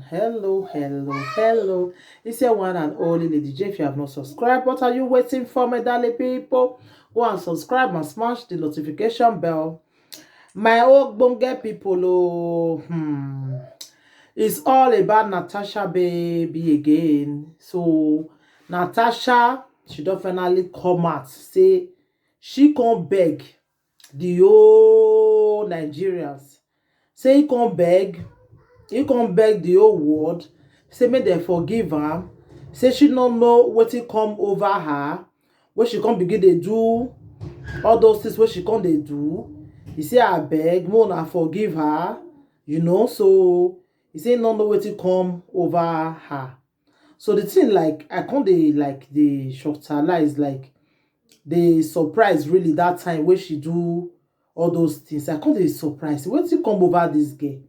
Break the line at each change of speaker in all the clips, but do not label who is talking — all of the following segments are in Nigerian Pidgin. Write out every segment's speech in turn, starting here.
Hello. It's your one and only Lady J. If you have not subscribed, what are you waiting for, my darling people? Go and subscribe and smash the notification bell. My old bonge people, it's all about Natasha baby again. So Natasha, she don't finally come out, say she can't beg the whole Nigerians. Say he come beg the whole world, say make dem forgive am, say she no know wetin come over her, wey she come begin dey do all those things wey she come dey do. He say abeg make una forgive her, so he say no know wetin come over her. So the thing, like, I come dey like dey shocktalize, like dey surprise really that time wey she do all those things. I come dey surprise wetin come over this girl.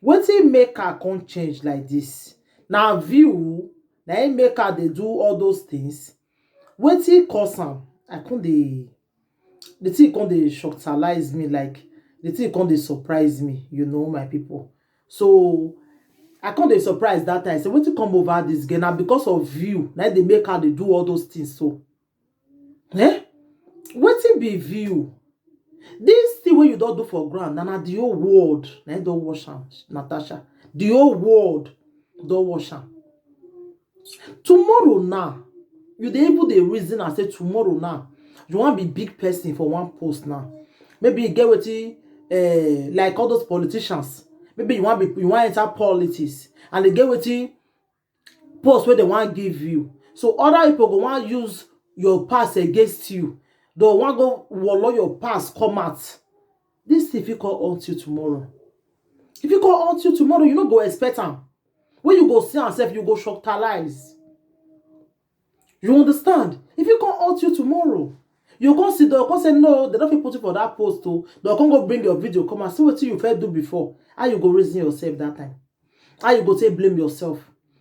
Wetin make her come change like this? Na view na im make her dey do all those things. Wetin cause am? I come dey the thing come dey shocktalize me, like the thing come dey surprise me, my people. So I come dey surprise that time. Say wetin come over this girl? Na because of view na dey make her dey do all those things. So wetin be view? This thing wey you don do for ground, na the whole world na im don watch am, Natasha. The whole world don watch am. Tomorrow now, you dey even dey reason and say tomorrow now you wan be big person for one post now. Maybe you get wetin like all those politicians. Maybe you wan enter politics and they get wetin post wey they wan give you. So other people go wan use your past against you. They wan go wallow your past come out. This thing fit come haunt you tomorrow. If you come haunt you tomorrow, you no go expect am. When you go see yourself, you go shocktalize. You understand? If you come haunt you tomorrow, you come sit down, come say no, they don't fit put you for that post. They'll come go bring your video, come and see what you first do before. How you go reason yourself that time? How you go say blame yourself?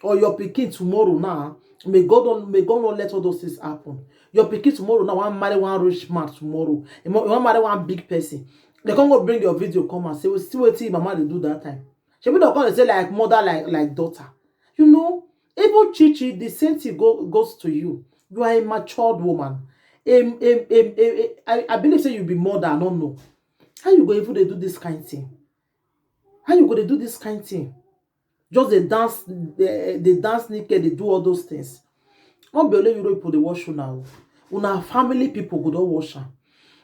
Or your pikin tomorrow now, may God not let all those things happen. Your pikin tomorrow now wan marry one rich man tomorrow. You wan marry one big person. They come go bring your video, come and say, well, see what mama dey do that time. She will not come say like mother, like daughter. Even Chichi, the same thing goes to you. You are a matured woman. I believe say you be mother, I don't know. How you go even dey do this kind of thing? How you go dey do this kind of thing? Just they dance naked, they do all those things. Not be only you people they watch you now. Una family people go don watch am.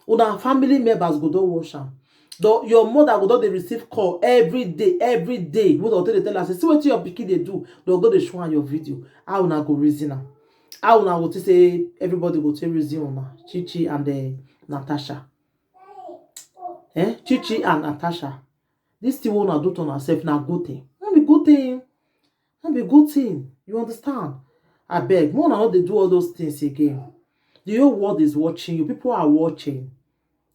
Una family members go don watch am. Your mother go don dey receive call every day. Wey dey tell her say, see wetin your pikin dey do. They'll go dey show am your video. How una go reason am? How una go say everybody go take reason una? Chichi and Natasha. Chichi and Natasha. This thing wey una do to herself na good thing. No be good thing. No be good thing. You understand? Abeg, make una no dey do all those things again. The whole world is watching you. People are watching.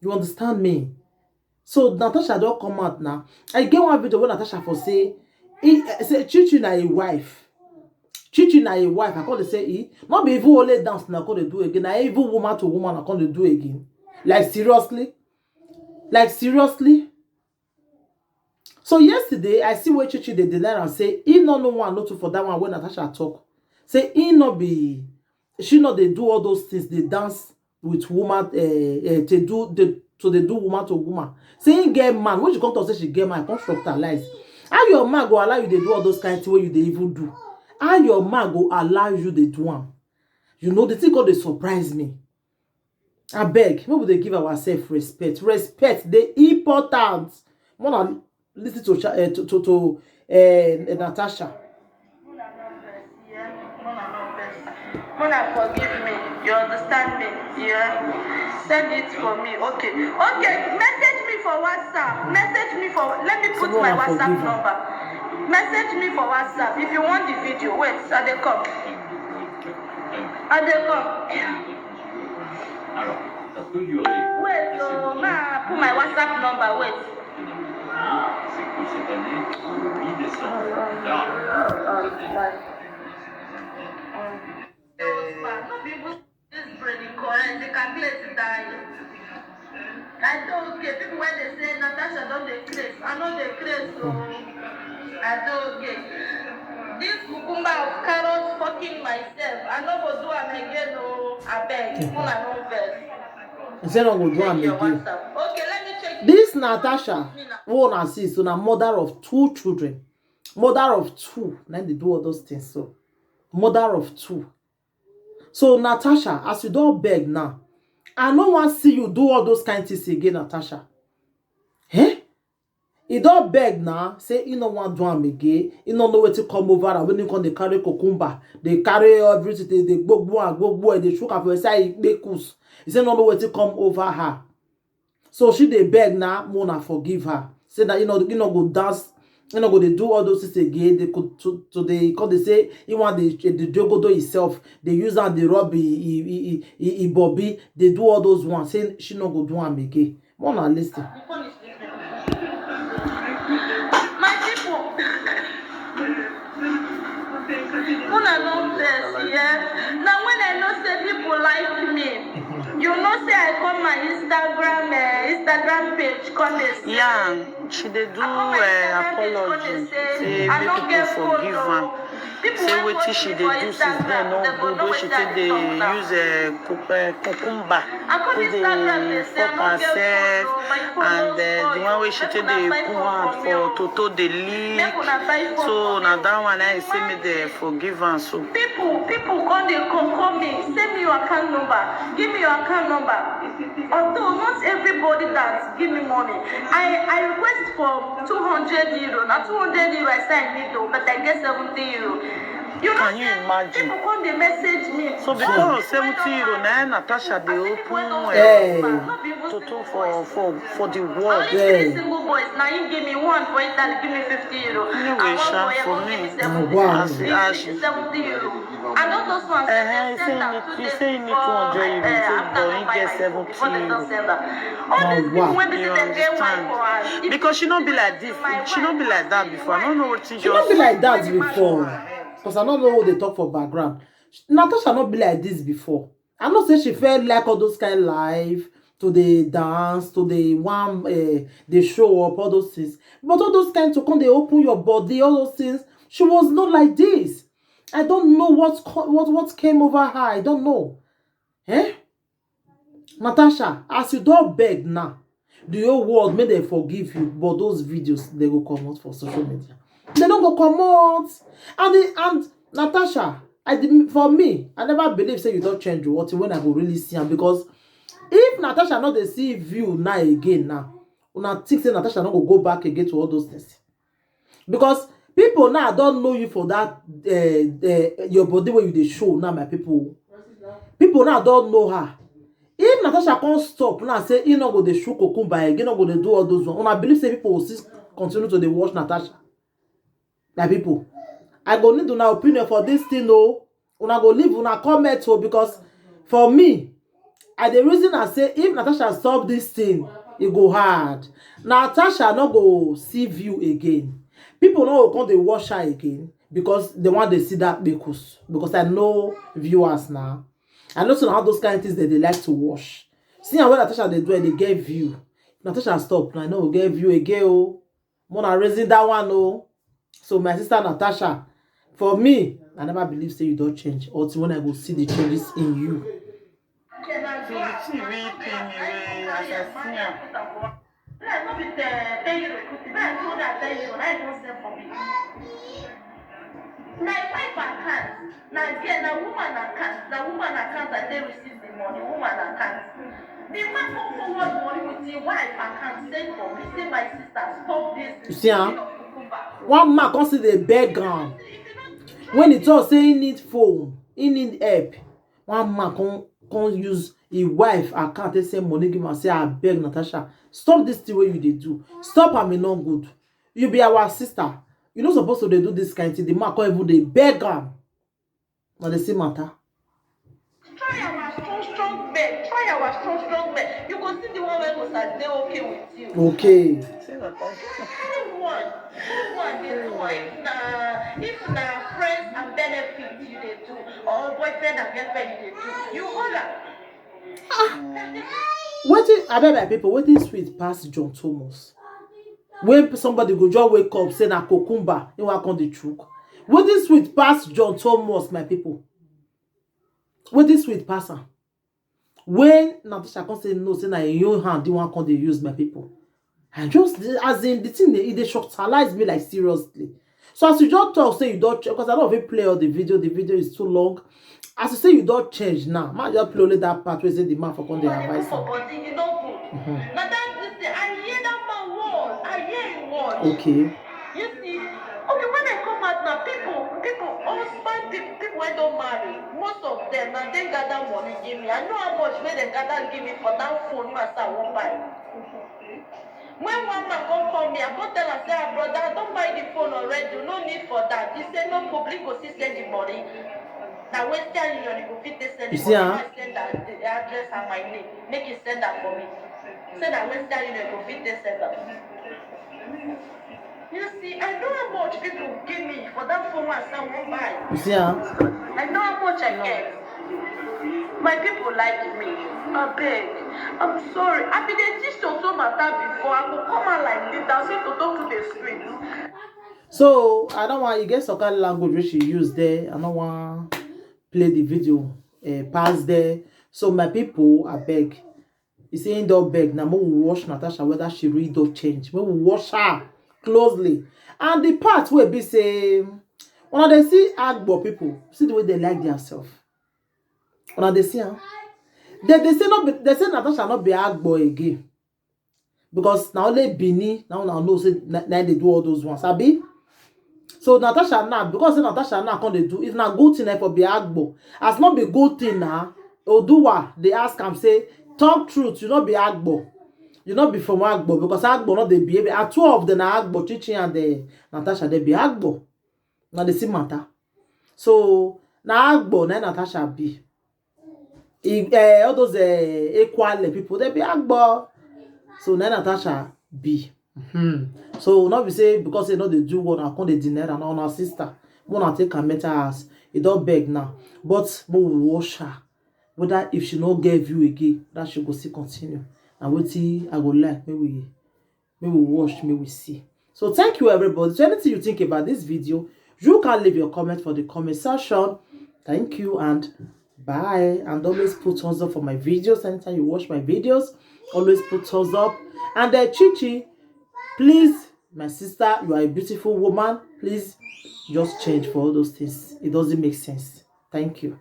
You understand me? So Natasha don come out now. I get one video where Natasha for say Chichi na a wife. Chichi na a wife. I call dey say not be even only dance na call dey do again. Na even woman to woman I call dey do again. Like seriously? Like seriously? So yesterday I see where Chichi dey deny and say he no know one no two for that one when Natasha talk. Say he no be, she no dey do all those things. They dance with woman to they do woman to woman. Say he get man. When she come to say she get man, I come shocktalize. How your man go allow you to do all those kind of things wey you dey even do? How your man go allow you to do am? The thing called dey surprise me. Abeg, make we dey give ourselves respect. Respect dey important. Wanna listen to Natasha.
Mona, forgive me. You understand me? Yeah. Send it for me. Okay. Message me for WhatsApp. Let me put my WhatsApp number. Message me for WhatsApp if you want the video. Wait, I dey come. Wait, put my WhatsApp number. Wait. I don't get people when they say Natasha don't dey craze. I know they craze, so I don't get. This cucumber of carrots fucking myself. I no go do am again, oh. Abeg, una no vex.
He say no go do am
Check your
again.
WhatsApp. Okay, let me check.
This Natasha, who una see, so na mother of 2 children. Mother of 2. Now they do all those things. So, mother of 2. So, Natasha, as you don't beg now, I no wan see you do all those kind things again, Natasha. Eh? He don't beg now, say he no wan do am again. He no know where to come over. And when he come, they carry cucumber, they carry everything, they go, they shook up for say he kus. He say no know where to come over her. So she dey beg now, Mona forgive her. Say that you know go dance, go they do all those things again. They could to they because they say he want the jogodo himself. They use and they rob he Bobby. They do all those ones. Say she no go do am again. Mona listen.
My people, una no vex, yeah. Now when I know say people like me, you know say I come my Instagram page come dey say.
Yeah, she did do apology. Say make people forgive her. Say wetin she dey do since then no good. Wey she take dey use cucumber to dey fuck herself, and the one wey she take dey put hand for toto dey leak. So na that one I say make they forgive her. So
people come dey call me, send me your account number, give me your account number. Although not everybody that give me money, I request for 200 euro. Now 200 euro I say I need though, but I get 70 euro. You know,
can you imagine?
People come dey message me.
So because of 70 euro, now Natasha dey open toto for the world.
Only 3 single boys. Now you give me one for Italy, give me 50 euro.
Anyway, for me,
70 euro. And all those ones.
You say you need 200 euro, so you get 70 euro.
All these people when they get one for us.
Because she not be like this. She not be like that before. I don't know what she just.
She not be like that before. Because I don't know what they talk for background. Natasha not be like this before. I know say she felt like all those kind of life, to the dance, to the one, they show up, all those things. But all those kind to come, they open your body, all those things. She was not like this. I don't know what came over her. I don't know. Eh? Natasha, as you don't beg now, the whole world may they forgive you, but those videos they go come out for social media. They don't go come out. And Natasha, for me, I never believe say you don't change what when I go really see her, because if Natasha not they see view now again now, una think say Natasha not go back again to all those things. Because people now don't know you for that your body where you they show now, my people. People now don't know her. If Natasha can't stop now say you not go they show cucumber again, not go they do all those ones. Una believe say people will still continue to they watch Natasha. My people, I go need una opinion for this thing, oh. Una go leave una comment, oh, because for me, the reason I say if Natasha stop this thing, it go hard. Natasha not go see view again. People not go come they watch her again because they want to see that because I know viewers now. I know how those kind of things that they like to watch. See how when Natasha they do it, they get view. Natasha stop. I know get view again, oh. Mona raising that one, oh. So my sister Natasha, for me, I never believe say you don't change until when I go see the changes in you.
My wife account. Now woman account. The woman account that they receive the money. Woman account. The man come forward money with the wife account. Send for me. Say my sister stop this.
You see, one man come see the background. When he talk say he need phone, he need help. One man come use his wife account. They say money give him. Say I beg Natasha, stop this thing where you they do. Stop am, no good. You be our sister. You not supposed to do this kind of thing. The man can't even they beg am. Now the same matter.
Try our strong bed. Try our strong bed. You go see the one where was they okay with you.
Okay.
If na friends and benefits you they do, or boyfriend and girlfriend you they do, you hold up.
Wetin abeg my people, wetin sweet pass John Thomas? When somebody go just wake up say na cucumber, he wan come the chook. With this sweet pass John Thomas, my people. With this sweet passer. When Natasha can say no, say na in your hand, the one can they use, my people. And just as in the thing they shocktalize me like seriously. So as you just talk, say you don't, because I don't even play all the video is too long. As you say you don't change now, man, just play only that part where say the man for con dey advise.
Now that I hear that man word. I hear him word.
Okay.
You see, okay, when I come out now, people, husband, people I don't marry, most of them, now they gather money give me. I know how much when they gather give me for that phone, I won't buy. When one man come call me, I go tell her, say, brother, don't buy the phone already, no need for that. He said, no public go see send the money. Now Western Union, you go fit send the money. I send that the address and my name. Make it send that for me. Send that Western Union, you go fit send that. You see, I know how much people give me for that phone my son won't buy.
You see,
I know how much I get. My people like me. I beg. I'm sorry. I been a teach Toto matter before. I go come out like this. I'll say Toto to the street.
So I don't want you get some kind of language which she used there. I don't want play the video pass there. So my people, I beg. You say don't beg. Now we will watch Natasha whether she really don't change. We will watch her closely. And the part where be say when they see Agbo people, see the way they like themselves. When they see her, they say not they say Natasha not be Agbo again. Because now only Bini now know say now they do all those ones. Abi? So Natasha now, because Natasha now can they do it's not good thing for be Agbo. As not be good thing now, Oduwa they ask am say talk truth, you not be Agbo. You not be from Agbo because Agbo not they behave. At two of them are Agbo, Chichi and the Natasha they be Agbo. Now they see matter. So now Agbo now Natasha be. All those equal people they be Agbo. So now Natasha be. So not be say because they know they do what I can't they deny and on our sister. Wanna take her mental house. It don't beg now. But we will wash her. Whether if she no get view again, that she go see continue. And what I go like maybe we watch, maybe we see. So thank you everybody. So anything you think about this video, you can leave your comment for the comment section. Thank you and bye. And always put thumbs up for my videos. Anytime you watch my videos, always put thumbs up. And Chichi, please, my sister, you are a beautiful woman. Please just change for all those things. It doesn't make sense. Thank you.